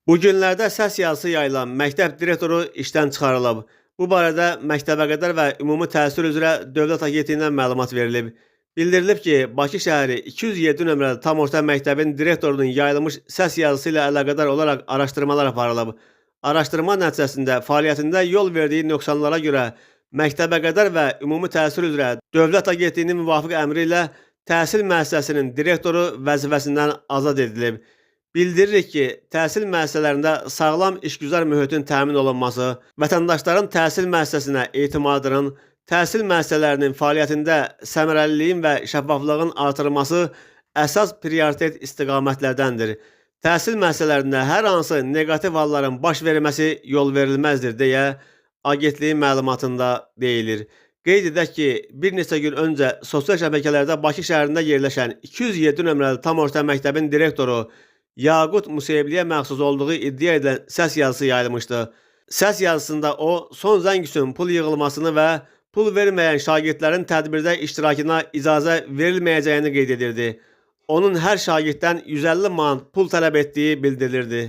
Bu günlərdə səs yazısı yayılan məktəb direktoru işdən çıxarılıb. Bu barədə Məktəbəqədər və Ümumi Təhsil üzrə Dövlət Agentliyindən məlumat verilib. Bildirilib ki, Bakı şəhəri 207 nömrəli tam orta məktəbin direktorunun yayılmış səs yazısı ilə əlaqədar olaraq araşdırmalar aparılıb. Araşdırma nəticəsində fəaliyyətində yol verdiyi nöqsanlara görə Məktəbəqədər və Ümumi Təhsil üzrə Dövlət Agentliyinin müvafiq əmri ilə təhsil müəssisəsinin direktoru vəzifəsindən azad edilib. Bildiririk ki, təhsil müəssisələrində sağlam işgüzar mühitin təmin olunması, vətəndaşların təhsil müəssisəsinə etimadının, təhsil müəssisələrinin fəaliyyətində səmərəliliyin və şəffaflığın artırılması əsas prioritet istiqamətlərdəndir. Təhsil müəssisələrində hər hansı neqativ halların baş verməsi yol verilməzdir deyə agentliyin məlumatında deyilir. Qeyd edək ki, bir neçə gün öncə sosial şəbəkələrdə Bakı şəhərində yerləşən 207 nömrəli tam orta məktəbin direktoru Yaqut Museyevliyə məxsus olduğu iddia edilən səs yazısı yayılmışdı. Səs yazısında o, son zəng üçün pul yığılmasını və pul verməyən şagirdlərin tədbirdə iştirakına icazə verilməyəcəyini qeyd edirdi. Onun hər şagirddən 150 manat pul tələb etdiyi bildirilirdi.